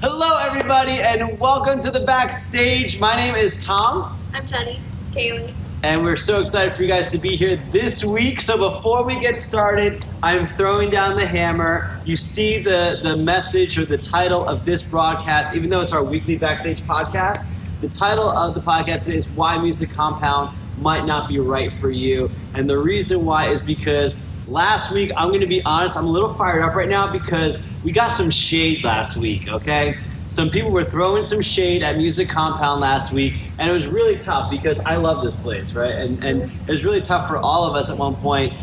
Hello, everybody, and welcome to the Backstage. My name is Tom. I'm Jenny. Kaylee. And we're so excited for you guys to be here this week. So before we get started, I'm throwing down the hammer. You see the message or the title of this broadcast, even though it's our weekly Backstage podcast, the title of the podcast is Why Music Compound Might Not Be Right for You. And the reason why is because last week, I'm going to be honest, I'm a little fired up right now because we got some shade last week, okay? Some people were throwing some shade at Music Compound last week, and it was really tough because I love this place, right? And it was really tough for all of us at one point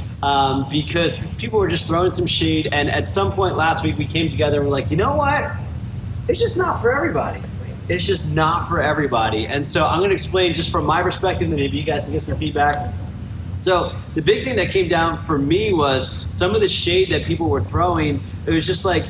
because these people were just throwing some shade, and at some point last week, we came together and we're like, you know what? It's just not for everybody. It's just not for everybody. And so I'm going to explain just from my perspective, and maybe you guys can give some feedback. So the big thing that came down for me was some of the shade that people were throwing. It was just like,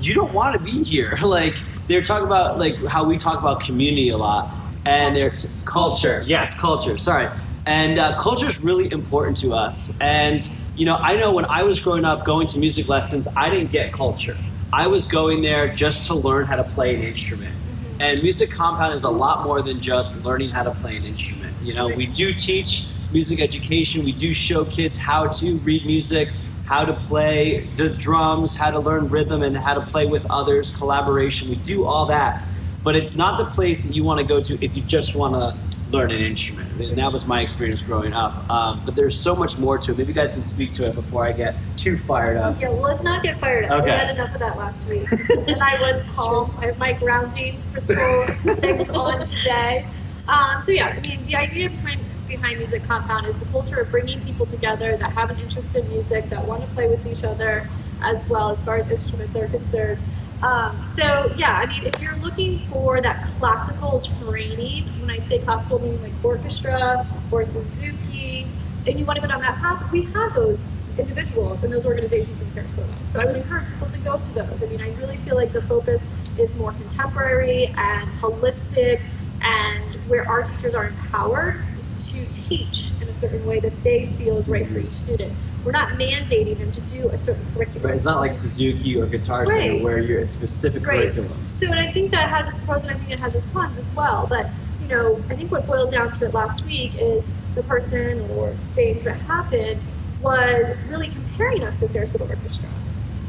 you don't want to be here. Like they're talking about like how we talk about community a lot, and their culture. Yes, culture. Sorry, and culture is really important to us. And you know, I know when I was growing up, going to music lessons, I didn't get culture. I was going there just to learn how to play an instrument. And Music Compound is a lot more than just learning how to play an instrument. You know, we do teach music education. We do show kids how to read music, how to play the drums, how to learn rhythm, and how to play with others, collaboration. We do all that. But it's not the place that you want to go to if you just want to learn an instrument. And that was my experience growing up. But there's so much more to it. Maybe you guys can speak to it before I get too fired up. Yeah, well, let's not get fired up. Okay. We had enough of that last week. And I was calm. My grounding crystal thing was on today. So yeah, I mean, the idea behind Music Compound is the culture of bringing people together that have an interest in music, that want to play with each other as well as far as instruments are concerned. So yeah, I mean, if you're looking for that classical training, when I say classical, meaning like orchestra or Suzuki, and you want to go down that path, we have those individuals and those organizations in Sarasota. So I would encourage people to go to those. I mean, I really feel like the focus is more contemporary and holistic, and where our teachers are empowered to teach in a certain way that they feel is right for each student. We're not mandating them to do a certain curriculum. But it's not like Suzuki or Guitar Center where you're it's specific curriculum. So, and I think that has its pros and I think it has its cons as well. But, you know, I think what boiled down to it last week is the person or things that happened was really comparing us to Sarasota Orchestra.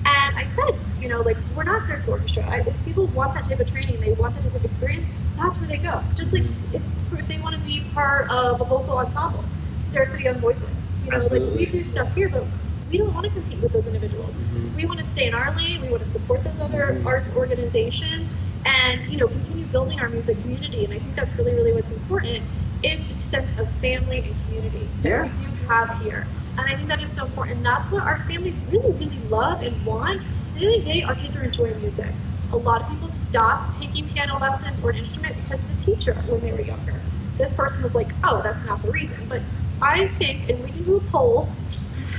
And I said, you know, like, we're not Sarasota Orchestra. If people want that type of training, they want that type of experience, that's where they go. Just like if they want to be part of a vocal ensemble, Sarasota Young Voices. You know, Absolutely. like we do stuff here, but we don't want to compete with those individuals. We want to stay in our lane. We want to support those other arts organizations and, you know, continue building our music community. And I think that's really, really what's important is the sense of family and community that we do have here. And I think that is so important. That's what our families really, really love and want. At the end of the day, our kids are enjoying music. A lot of people stopped taking piano lessons or an instrument because of the teacher when they were younger. This person was like, oh, that's not the reason. But I think, and we can do a poll,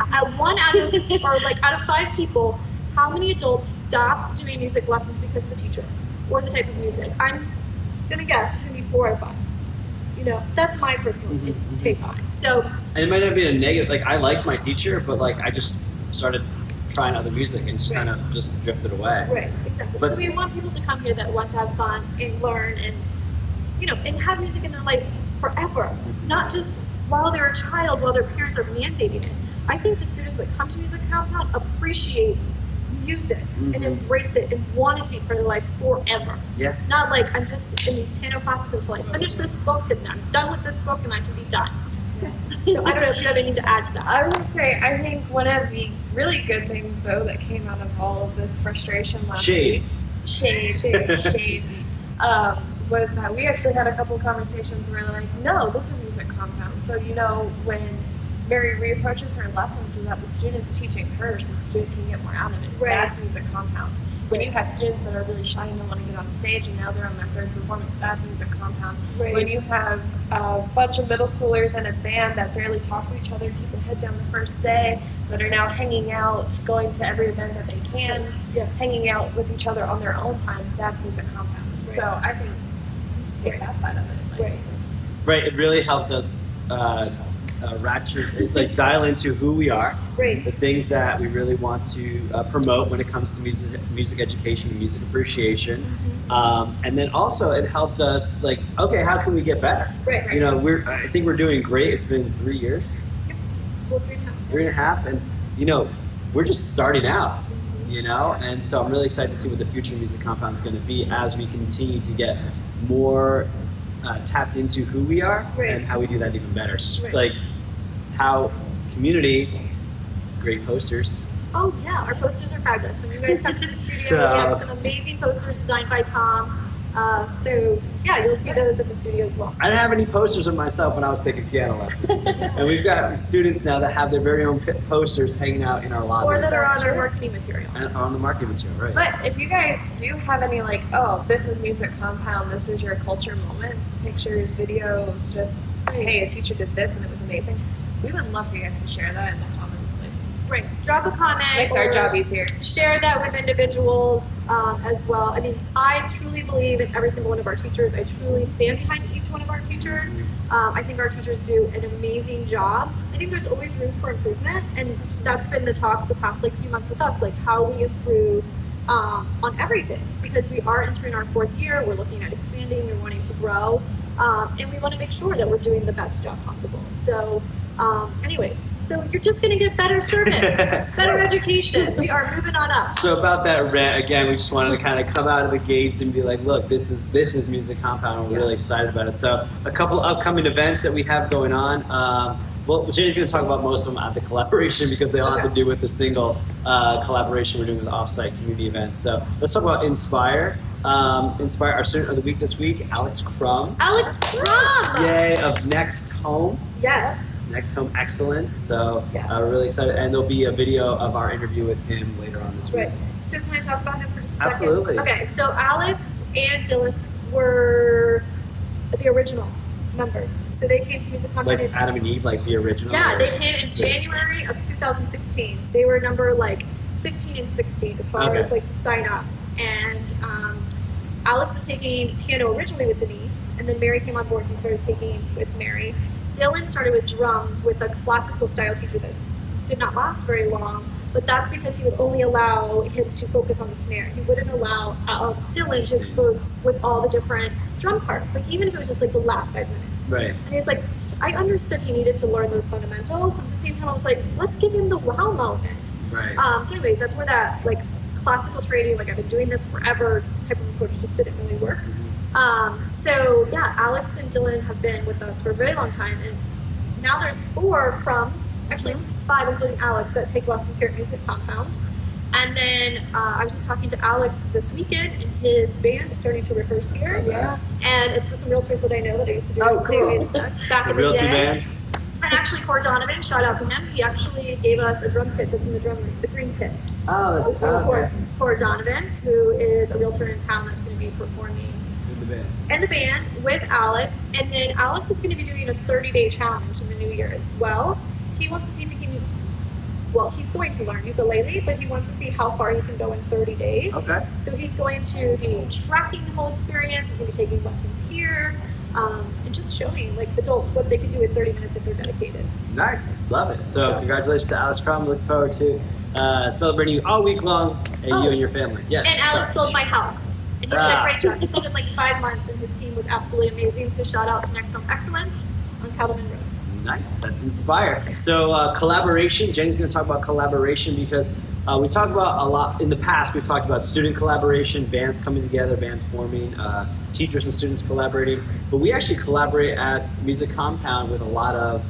out of 5 people, how many adults stopped doing music lessons because of the teacher or the type of music? I'm gonna guess it's gonna be 4 out of 5. You know, that's my personal take on it. So, and it might not be a negative. Like I liked my teacher, but like I just started trying other music and just kind of just drifted away. Right, exactly. But, so we want people to come here that want to have fun and learn and, you know, and have music in their life forever, not just while they're a child, while their parents are mandating it. I think the students that come to Music Compound appreciate music and embrace it and want it to be part of their life forever. Yeah. Not like I'm just in these piano classes until I finish this book and I'm done with this book and I can be done. So I don't know if you have anything to add to that. I would say I think one of the really good things though that came out of all of this frustration last week, was that we actually had a couple of conversations where like, no, this is Music Compound. So you know when Mary reapproaches her lessons so that the student's teaching her so the student can get more out of it. Right. That's Music Compound. When you have students that are really shy and don't want to get on stage and now they're on their 3rd performance, that's Music Compound. Right. When you have a bunch of middle schoolers and a band that barely talk to each other, keep their head down the first day, that are now hanging out, going to every event that they can, hanging out with each other on their own time, that's Music Compound. Right. So I think just take that side of it. Right. Right, it really helped us dial into who we are, Great. the things that we really want to promote when it comes to music education and music appreciation. And then also it helped us okay, how can we get better? Right. You know, I think we're doing great. It's been 3 years. Well, 3.5. 3.5, and you know, we're just starting out. You know, and so I'm really excited to see what the future of Music Compound is going to be as we continue to get more tapped into who we are and how we do that even better. Like how community, great posters. Oh yeah, our posters are fabulous. When you guys come to the studio, we have some amazing posters designed by Tom. So yeah, you'll see those at the studio as well. I didn't have any posters of myself when I was taking piano lessons, and we've got students now that have their very own posters hanging out in our lobby. Or that are on our marketing material. And on the marketing material, right? But if you guys do have any oh, this is Music Compound, this is your culture moments, pictures, videos, just hey, a teacher did this and it was amazing. We would love for you guys to share that in the comments. Right. Drop a comment. Makes our job easier. Share that with individuals as well. I mean, I truly believe in every single one of our teachers. I truly stand behind each one of our teachers. I think our teachers do an amazing job. I think there's always room for improvement, and that's been the talk the past few months with us, how we improve on everything, because we are entering our 4th year. We're looking at expanding. We're wanting to grow, and we want to make sure that we're doing the best job possible. So. Anyways, so you're just going to get better service, better education. We are moving on up. So about that rant, again, we just wanted to kind of come out of the gates and be like, look, this is Music Compound, and we're really excited about it. So a couple upcoming events that we have going on. Well, Jenny's going to talk about most of them at the collaboration because they all have to do with the single collaboration we're doing with offsite community events. So let's talk about Inspire. Inspire, our student of the week this week, Alex Krumm. Alex Krumm! Yay, of Next Home. Yes. Next Home Excellence. So yeah. Really excited. And there'll be a video of our interview with him later on this week. Right. So can I talk about him for just a Absolutely. second? Okay, so Alex and Dylan were the original members. So they came to Music Compound. Like Adam and Eve, like the original? Yeah, they came in January of 2016. They were number 15 and 16 as far as sign-ups. And Alex was taking piano originally with Denise, and then Mary came on board and started taking with Mary. Dylan started with drums with a classical style teacher that did not last very long, but that's because he would only allow him to focus on the snare. He wouldn't allow Dylan to expose with all the different drum parts, even if it was just the last 5 minutes. Right. And he's I understood he needed to learn those fundamentals, but at the same time I was let's give him the wow moment. Right. So anyways, that's where that classical training, I've been doing this forever type of approach just didn't really work. So yeah, Alex and Dylan have been with us for a very long time, and now there's 4 Krumms, actually 5 including Alex, that take lessons here at Music Compound. And then I was just talking to Alex this weekend, and his band is starting to rehearse here. Yeah. And it's with some realtors that I know that I used to do back in the Realty day. band. And actually, Core Donovan, shout out to him. He actually gave us a drum kit that's in the drum room, the green kit. Oh, that's Core Donovan, who is a realtor in town that's going to be performing in the band with Alex. And then Alex is going to be doing a 30-day challenge in the new year as well. He wants to see if he can, he's going to learn ukulele, but he wants to see how far he can go in 30 days. Okay. So he's going to be tracking the whole experience. He's going to be taking lessons here. And just showing adults what they can do in 30 minutes if they're dedicated. Nice, love it. So congratulations to Alex Krumm. Look forward to celebrating you all week long, and you and your family. Yes. And Alex sold my house, and he did a great job. He sold it in 5 months, and his team was absolutely amazing. So shout out to Next Home Excellence on Cattleman Road. Nice, that's Inspire. So collaboration. Jenny's going to talk about collaboration because we talk about a lot in the past. We've talked about student collaboration, bands coming together, bands forming, teachers and students collaborating. But we actually collaborate as Music Compound with a lot of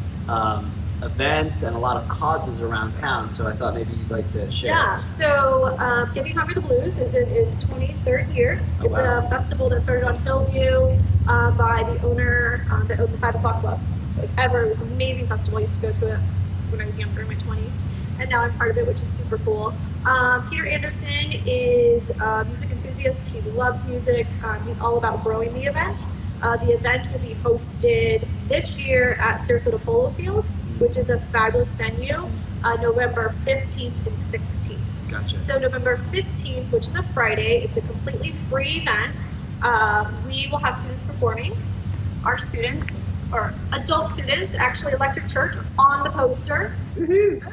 events and a lot of causes around town. So I thought maybe you'd like to share. Yeah. So Giving Hunger the Blues is in its 23rd year. It's a festival that started on Hillview by the owner that owned the 5 O'Clock Club. It was an amazing festival. I used to go to it when I was younger, in my 20s. And now I'm part of it, which is super cool. Peter Anderson is a music enthusiast. He loves music. He's all about growing the event. The event will be hosted this year at Sarasota Polo Fields, which is a fabulous venue, November 15th and 16th. Gotcha. So November 15th, which is a Friday, it's a completely free event. We will have students performing. Our students or adult students, actually Electric Church on the poster.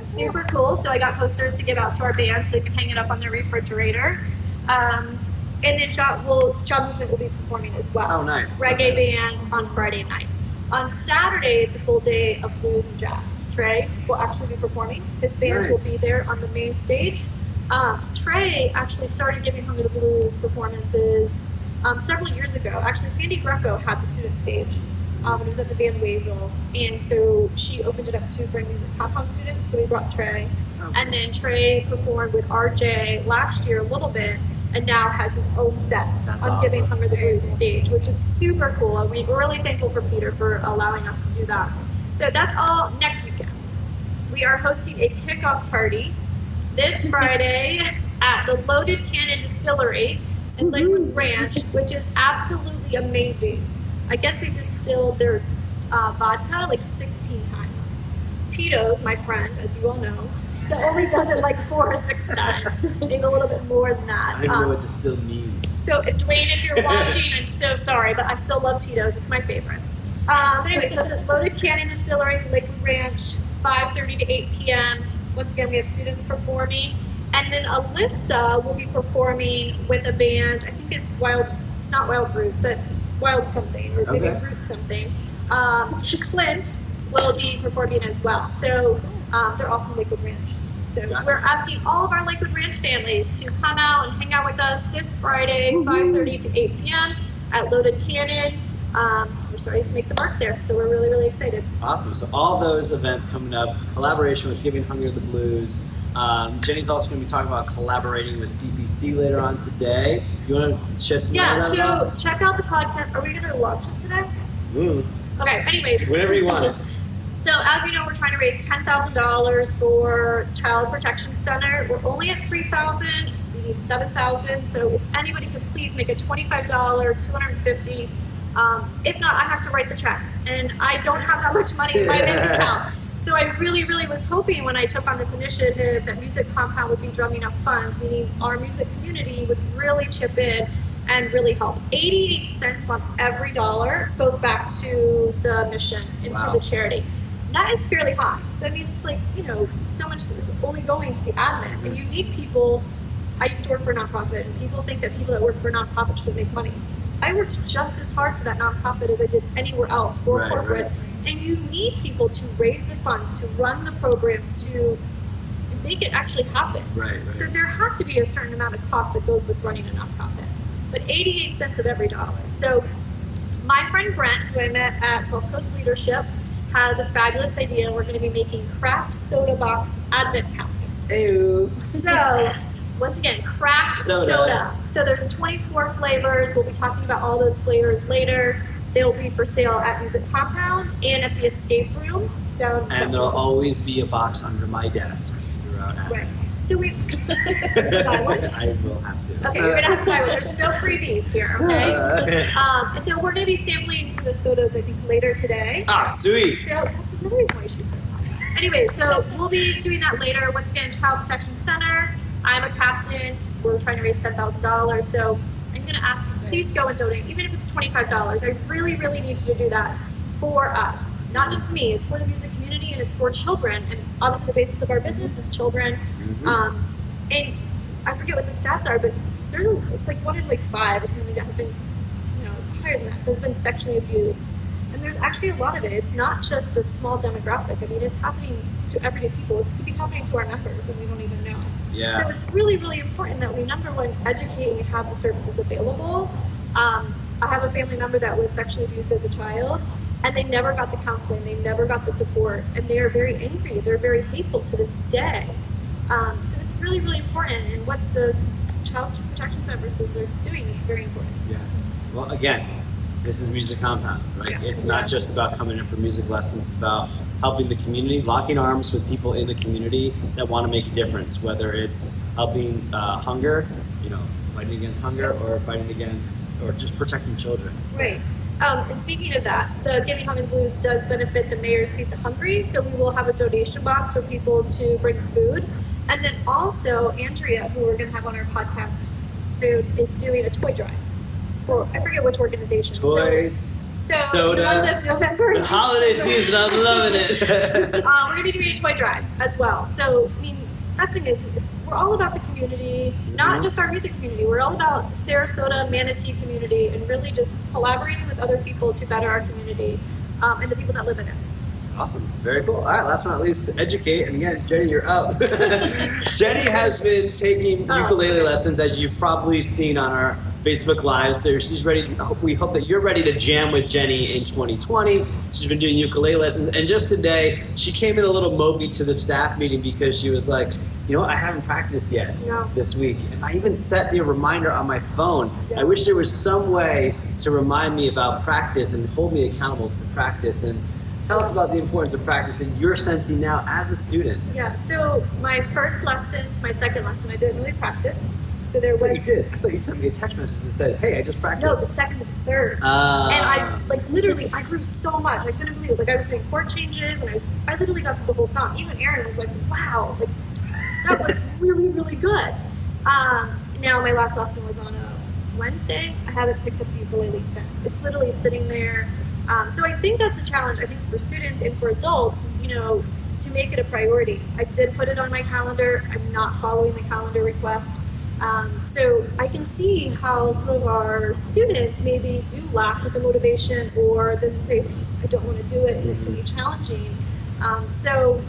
Super cool. So I got posters to give out to our band so they can hang it up on their refrigerator. And then Job Movement will be performing as well. Oh, nice. Reggae band on Friday night. On Saturday, it's a full day of blues and jazz. Trey will actually be performing. His band Nice. will be there on the main stage. Trey actually started giving Hunger the Blues performances several years ago. Actually, Sandy Greco had the student stage. It was at the Van Wezel, and so she opened it up to bring music compound students. So we brought Trey, and then Trey performed with RJ last year a little bit, and now has his own set That's on Giving awesome. Hunger the Blues stage, which is super cool. And we're really thankful for Peter for allowing us to do that. So that's all next weekend. We are hosting a kickoff party this Friday at the Loaded Cannon Distillery in Lakewood Ranch, which is absolutely amazing. I guess they distilled their vodka like 16 times. Tito's, my friend, as you all know, only does it like 4 or 6 times, maybe a little bit more than that. I don't even know what distill means. So if Dwayne, if you're watching, I'm so sorry, but I still love Tito's. It's my favorite. But anyway, so it's at Loaded Cannon Distillery, Lakewood Ranch, 5:30 to 8 p.m. Once again, we have students performing. And then Alyssa will be performing with a band. I think it's not Wild Root, but Wild something, or maybe Okay. Root something. Clint will be performing as well. So they're all from Lakewood Ranch. So we're asking all of our Lakewood Ranch families to come out and hang out with us this Friday, 5:30 to 8 p.m. at Loaded Cannon. We're starting to make the mark there, so we're really, really excited. Awesome. So all those events coming up, collaboration with Giving Hunger the Blues. Jenny's also going to be talking about collaborating with CPC later on today. You want to shed some light on that? So check out the podcast. Are we going to launch it today? Mm, Okay, anyways. whatever you want. So as you know, we're trying to raise $10,000 for Child Protection Center. We're only at $3,000. We need $7,000. So if anybody could please make a $25, $250. If not, I have to write the check, and I don't have that much money in my bank account. So I really, really was hoping when I took on this initiative that Music Compound would be drumming up funds, meaning our music community would really chip in and really help. 88 cents on every dollar goes back to the mission and to the charity. That is fairly high. So that means it's like, so much is only going to the admin. And you need people. I used to work for a nonprofit, and people think that people that work for a nonprofit should make money. I worked just as hard for that nonprofit as I did anywhere else for corporate. Right. And you need people to raise the funds, to run the programs, to make it actually happen. Right. So there has to be a certain amount of cost that goes with running a nonprofit. But 88 cents of every dollar. So my friend Brent, who I met at Gulf Coast Leadership, has a fabulous idea. We're going to be making craft soda box advent calendars. Ew. So once again, craft soda. So there's 24 flavors. We'll be talking about all those flavors later. They will be for sale at Music Compound and at the Escape Room down. And there'll always be a box under my desk throughout Advent. Right. So we buy one. I will have to. Okay, you're gonna have to buy one. There's no freebies here. Okay. So we're gonna be sampling some of the sodas, I think, later today. Ah, sweet. So that's another reason why you should be put on podcast. Anyway, so we'll be doing that later. Once again, Child Protection Center. I'm a captain. We're trying to raise $10,000. So I'm going to ask you, please go and donate, even if it's $25. I really, really need you to do that for us. Not just me. It's for the music community, and it's for children. And obviously the basis of our business is children. Mm-hmm. And I forget what the stats are, but it's like 1 in 5 or something that have been, it's higher than that, that have been sexually abused. And there's actually a lot of it. It's not just a small demographic. I mean, it's happening to everyday people. It could be happening to our members, and we don't even know. Yeah. So it's really, really important that we, number one, educate and have the services available. I have a family member that was sexually abused as a child, and they never got the counseling. They never got the support, and they are very angry. They're very hateful to this day. So it's really, really important, and what the Child Protection Services are doing is very important. Yeah. Well, again, this is Music Compound, right? Yeah. It's not just about coming in for music lessons. It's about helping the community, locking arms with people in the community that want to make a difference, whether it's helping hunger, fighting against hunger, or fighting against, or just protecting children. Right. And speaking of that, the Giving Hunger the Blues does benefit the Mayor's Feed the Hungry, so we will have a donation box for people to bring food. And then also, Andrea, who we're going to have on our podcast soon, is doing a toy drive. I forget which organization. Toys. So Soda. the month of November. The holiday season, I'm loving it. We're going to be doing a toy drive as well. So, I mean, that's the thing is, we're all about the community, not just our music community. We're all about the Sarasota Manatee community and really just collaborating with other people to better our community and the people that live in it. Awesome. Very cool. All right, last but not least, educate. And again, Jenny, you're up. Jenny has been taking ukulele lessons, as you've probably seen on our Facebook Live. So she's ready. We hope that you're ready to jam with Jenny in 2020. She's been doing ukulele lessons. And just today, she came in a little mopey to the staff meeting because she was like, you know what, I haven't practiced yet this week. And I even set the reminder on my phone. I wish there was some way to remind me about practice and hold me accountable for practice. And tell us about the importance of practice and you're sensing now as a student. Yeah, so my first lesson to my second lesson, I didn't really practice. So there was. You did. I thought you sent me a text message that said, "Hey, I just practiced." No, the second to the third. And I literally I grew so much. I couldn't believe it. Like I was doing chord changes, and I literally got through the whole song. Even Aaron was like, "Wow, like that was really really good." Now my last lesson was on a Wednesday. I haven't picked up the ukulele since. It's literally sitting there. So I think that's a challenge. I think for students and for adults, you know, to make it a priority. I did put it on my calendar. I'm not following the calendar request. So I can see how some of our students maybe do lack with the motivation or then say, I don't want to do it and it can be challenging. So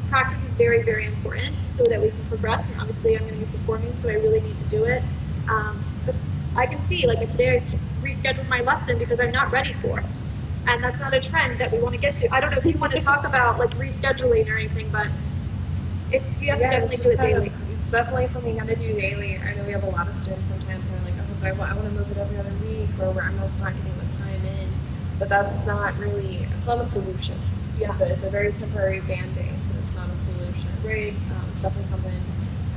practice is very, very important so that we can progress. And obviously I'm going to be performing, so I really need to do it. But I can see, like today I rescheduled my lesson because I'm not ready for it. And that's not a trend that we want to get to. I don't know if you want to talk about like rescheduling or anything, but you have to definitely do it daily. It's definitely something you got to do daily. I know we have a lot of students sometimes who are like, oh, I want to move it every other week, or where I'm just not getting the time in. But that's not really, it's not a solution. Yeah. It's a very temporary band-aid, but it's not a solution. Right. It's definitely something,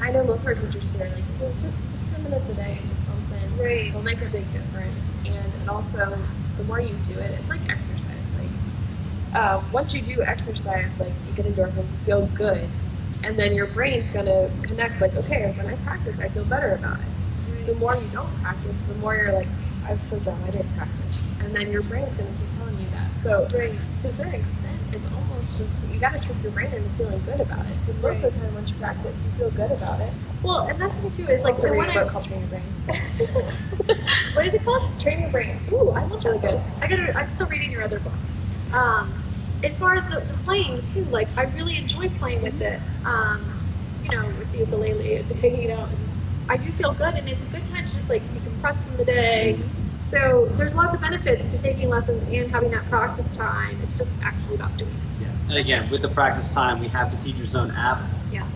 I know most of our teachers here are like, well, just 10 minutes a day, just something. Right. It'll make a big difference. And also, the more you do it, it's like exercise. Like, once you do exercise, like you get endorphins, you feel good. And then your brain's gonna connect like, okay, when I practice, I feel better about it. Right. The more you don't practice, the more you're like, I'm so dumb, I didn't practice. And then your brain's gonna keep telling you that. So to a certain extent, it's almost just, you gotta trick your brain into feeling good about it. Because most of the time, once you practice, you feel good about it. Well, and that's what too is like, so when I called Train Your Brain. What is it called? Train Your Brain. Ooh, I love really that book. I'm still reading your other book. As far as the playing too, like I really enjoy playing with it. You know, with the ukulele and hanging out. And I do feel good, and it's a good time to just like decompress from the day. So there's lots of benefits to taking lessons and having that practice time. It's just actually about doing it. Yeah. And again, with the practice time, we have the Teacher Zone app,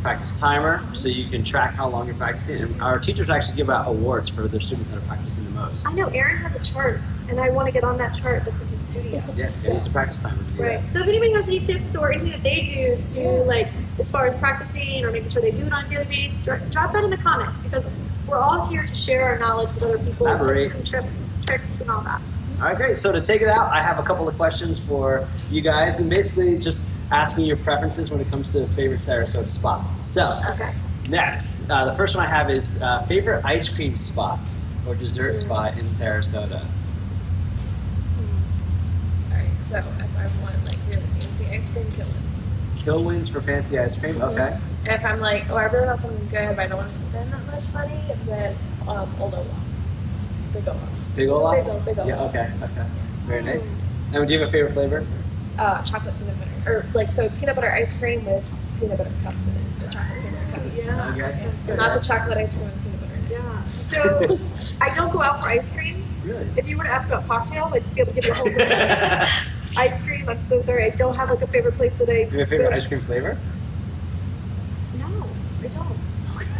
practice timer, so you can track how long you're practicing. And our teachers actually give out awards for their students that are practicing the most. I know Aaron has a chart, and I want to get on that chart that's in his studio. Yeah, use a practice timer. Right. So if anybody has any tips or anything that they do to like, as far as practicing or making sure they do it on a daily basis, drop that in the comments because we're all here to share our knowledge with other people, tips and tricks and all that. All right, great. So to take it out, I have a couple of questions for you guys, and basically just asking your preferences when it comes to favorite Sarasota spots. So, next, the first one I have is favorite ice cream spot or dessert spot in Sarasota. All right, so if I want like really fancy ice cream, Killwins. Killwins for fancy ice cream, okay. And if I'm like, oh, I really want something good, but I don't want to spend that much money, then Old Olaf. Big Olaf. Big Olaf? Big Olaf. Yeah, okay. Very nice. And do you have a favorite flavor? Chocolate peanut butter. Or like, so peanut butter ice cream with peanut butter cups in it. The chocolate peanut butter cups. Yeah, okay. sounds good. Not the chocolate ice cream with peanut butter in it. Yeah. So I don't go out for ice cream. Really? If you were to ask about cocktails, I'd be able to give you a whole list. Ice cream, I'm so sorry. I don't have like a favorite place that I Do you have a favorite ice cream flavor? No, I don't.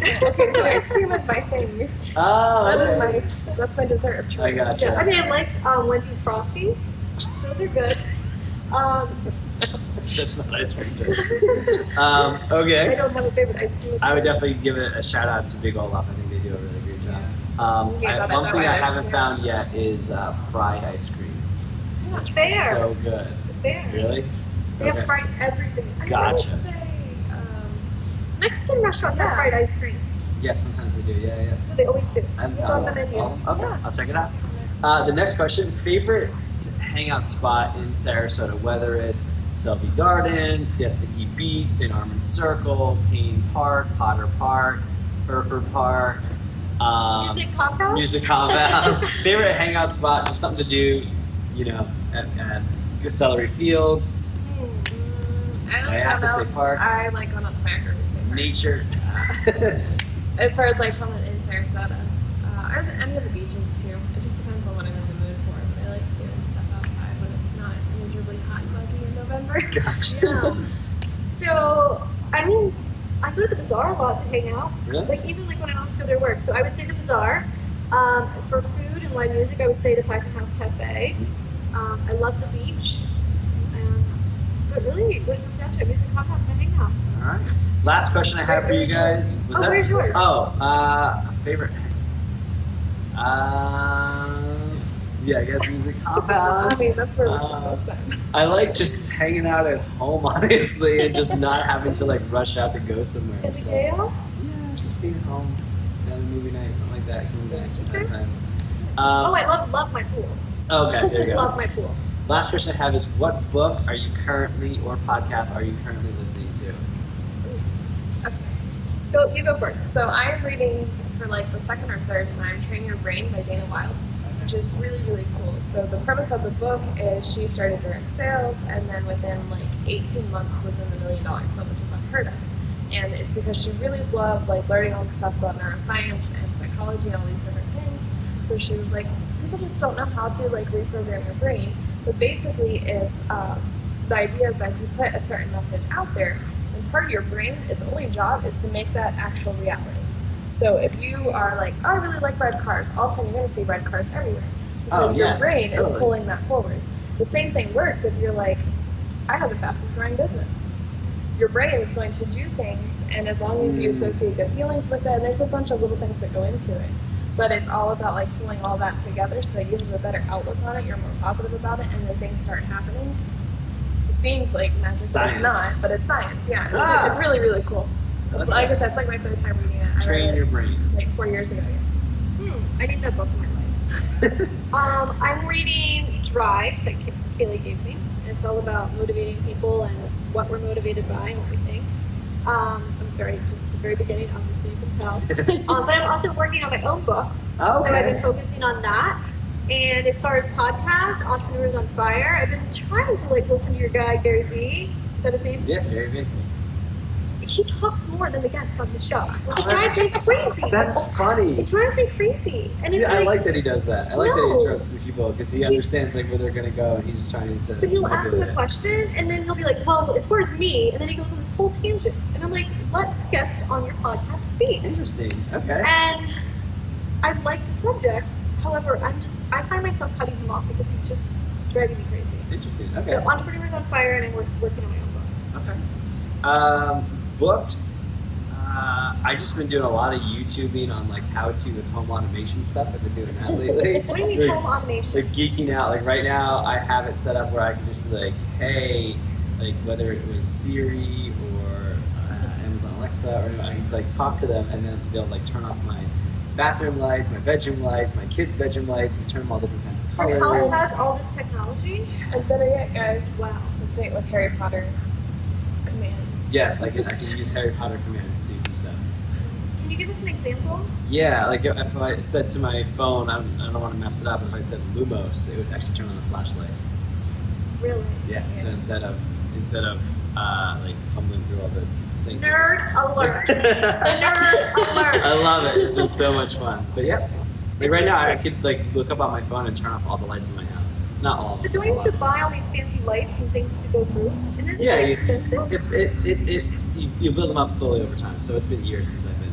Okay, so ice cream is my thing. Oh, That's my dessert of choice. I gotcha. Yeah, I mean, I like Wendy's Frosties. Those are good. That's not ice cream. Okay. I don't have a favorite ice cream. I would definitely give it a shout out to Big Olaf. I think they do a really great job. One thing I haven't found yet is fried ice cream. Yeah, it's fair. so good. Fair. Really? They have fried everything. Gotcha. I would say, Mexican restaurants have fried ice cream. Yeah, sometimes they do. Yeah. They always do. I haven't It's found on the one. menu. Oh, okay, Yeah. I'll check it out. The next question, favorite hangout spot in Sarasota, whether it's Selby Gardens, Siesta Key Beach, St. Armand's Circle, Payne Park, Potter Park, Burford Park. Music compound? Music compound. Favorite hangout spot, just something to do, at Celery Fields. I Apple State Park. I like going out to Packers. Nature. As far as like something in Sarasota, or any of the beaches too. It just depends on what I'm in the mood for. But I like doing stuff outside when it's not miserably hot and muggy in November. Gotcha. Yeah. So, I mean, I go to the Bazaar a lot to hang out. Really? Like even like when I don't have to go there to work. So I would say the Bazaar. For food and live music, I would say the Packer House Cafe. I love the beach. But really, when it comes down to it, music compound's my hangout. All right. Last question I have for you guys. Where's yours? Favorite. Yeah, I guess music compound. I mean, that's where we spend most time. I like just hanging out at home, honestly, and just not having to like rush out to go somewhere. In the chaos? Yeah, just being home, a movie night, something like that. Can be nice from time to time. I love my pool. Okay, there you go. Love my pool. Last question I have is, what book are you currently, or podcast are you currently listening to? You go first. So I am reading for like the second or third time Train Your Brain by Dana Wilde, which is really, really cool. So the premise of the book is she started direct sales and then within like 18 months was in the $1 Million Club, which is unheard of. And it's because she really loved like learning all this stuff about neuroscience and psychology and all these different things. So she was like, people just don't know how to like reprogram your brain. But basically, if the idea is that if you put a certain message out there, and part of your brain, its only job is to make that actual reality. So if you are like, oh, I really like red cars, all of a sudden you're going to see red cars everywhere. Because your brain is pulling that forward. The same thing works if you're like, I have the fastest growing business. Your brain is going to do things, and as long as you associate good feelings with it, and there's a bunch of little things that go into it. But it's all about like pulling all that together so that you have a better outlook on it, you're more positive about it, and then things start happening. It seems like magic, Science. It's not, but it's science, yeah. It's really, really cool. It's, like I said, it's like my third time reading it. Train Your Brain. Like 4 years ago, yeah. I need that book in my life. I'm reading Drive that Kaylee gave me. It's all about motivating people and what we're motivated by and what we think. I'm just at the very beginning, obviously you can tell. But I'm also working on my own book. Okay. So I've been focusing on that. And as far as podcasts, Entrepreneurs on Fire, I've been trying to like listen to your guy, Gary Vee. Is that his name? Yeah, Gary Vee. He talks more than the guest on his show. It drives me crazy. That's funny. It drives me crazy. And See, it's I like that he does that. I like that he No. trusts the people because he understands like where they're gonna go, and he's just trying to. But he'll ask them a question, and then he'll be like, well, as far as me, and then he goes on this whole tangent. And I'm like, let the guest on your podcast speak. Interesting. Okay. And I like the subjects. However, I find myself cutting him off because he's just driving me crazy. Interesting. Okay. So Entrepreneurs on Fire, and I'm working on my own book. Okay. Books. I've just been doing a lot of YouTubing on like how to with home automation stuff. I've been doing that lately. What do you mean home automation? Like geeking out. Like right now, I have it set up where I can just be like, hey, like whether it was Siri or Amazon Alexa, or I can like talk to them, and then they'll like turn off my bathroom lights, my bedroom lights, my kids' bedroom lights, and turn them all different kinds of colors. Your house has all this technology? And better yet, guys, wow, the same with Harry Potter commands. Yes, I can use Harry Potter commands to do stuff. Can you give us an example? Yeah, like if I said to my phone, I don't want to mess it up, if I said Lumos, it would actually turn on the flashlight. Really? Yeah, so instead of like fumbling through all the things. Nerd alert. Nerd alert. I love it. It's been so much fun. But yeah, like right now I could like look up on my phone and turn off all the lights in my house. Not all of them. But don't you have to buy all these fancy lights and things to go through? And isn't Yeah, that expensive? you build them up slowly over time. So it's been years since I've been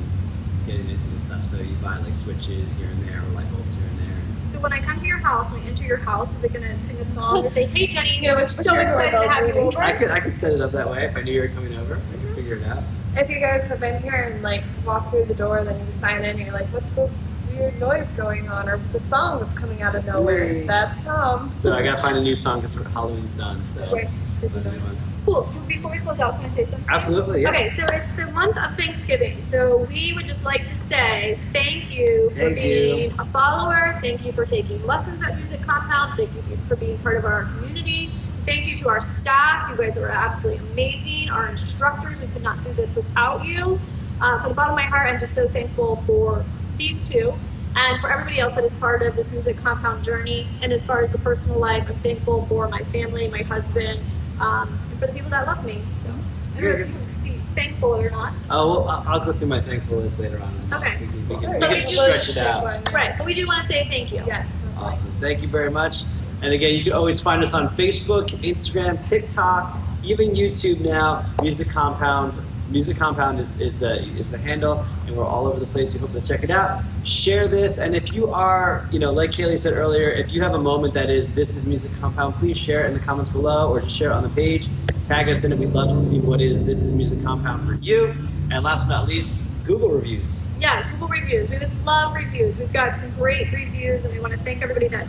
getting into this stuff. So you buy like switches here and there, or light bulbs here and there. So when I come to your house, when I enter your house, is it going to sing a song and say, hey Jenny, You know, I'm it's so excited to have you over? I could set it up that way if I knew you were coming over. I could figure it out. If you guys have been here and like walk through the door, then you sign in and you're like, what's the weird noise going on, or the song that's coming out of That's nowhere? me. That's Tom. So I gotta find a new song because Halloween's done. So Right. find a new one. Cool. Before we close out, can I say something? Absolutely, yeah. Okay, so it's the month of Thanksgiving. So we would just like to say thank you for being a follower. Thank you for taking lessons at Music Compound. Thank you for being part of our community. Thank you to our staff. You guys are absolutely amazing. Our instructors, we could not do this without you. From the bottom of my heart, I'm just so thankful for these two and for everybody else that is part of this Music Compound journey. And as far as the personal life, I'm thankful for my family, my husband, and for the people that love me. So I don't know if you can be thankful or not. Oh, well, I'll go through my thankful list later on. Okay. We But we can do- stretch it out. Right, but we do want to say thank you. Yes. Awesome. Thank you very much. And again, you can always find us on Facebook, Instagram, TikTok, even YouTube now. Music Compound. Music Compound is the handle, and we're all over the place. We hope to check it out. Share this, and if you are, like Kaylee said earlier, if you have a moment that is This Is Music Compound, please share it in the comments below, or just share it on the page. Tag us in it. We'd love to see what is This Is Music Compound for you. And last but not least, Google reviews. Yeah, Google reviews. We would love reviews. We've got some great reviews, and we want to thank everybody that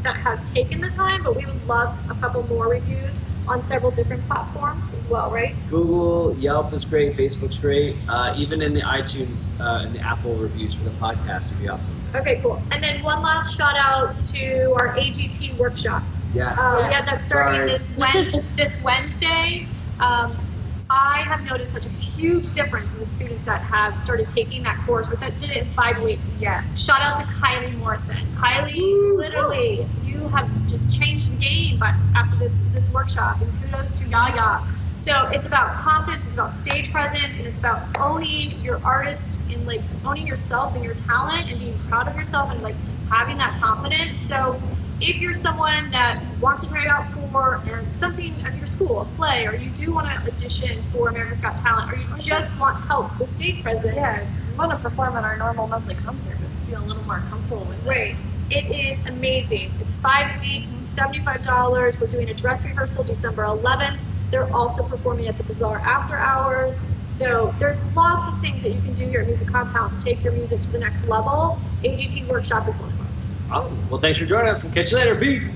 has taken the time, but we would love a couple more reviews on several different platforms as well, right? Google, Yelp is great, Facebook's great, even in the iTunes and the Apple reviews for the podcast would be awesome. Okay, cool. And then one last shout out to our AGT workshop. Yeah. We had that starting Sorry. this Wednesday. I have noticed such a huge difference in the students that have started taking that course, or that did it in 5 weeks. Yes. Shout out to Kylie Morrison. Kylie, literally, you have just changed the game after this workshop, and kudos to Yaya. So it's about confidence, it's about stage presence, and it's about owning your artist and like owning yourself and your talent and being proud of yourself and like having that confidence. So if you're someone that wants to try out for something at your school, a play, or you do want to audition for America's Got Talent, or you just want help with stage presence, Yeah, we want to perform at our normal monthly concert, but feel a little more comfortable with it. right. It is amazing. It's 5 weeks, $75. We're doing a dress rehearsal December 11th. They're also performing at the Bazaar after hours. So there's lots of things that you can do here at Music Compound to take your music to the next level. AGT Workshop is one of them. Awesome. Well, thanks for joining us. We'll catch you later. Peace.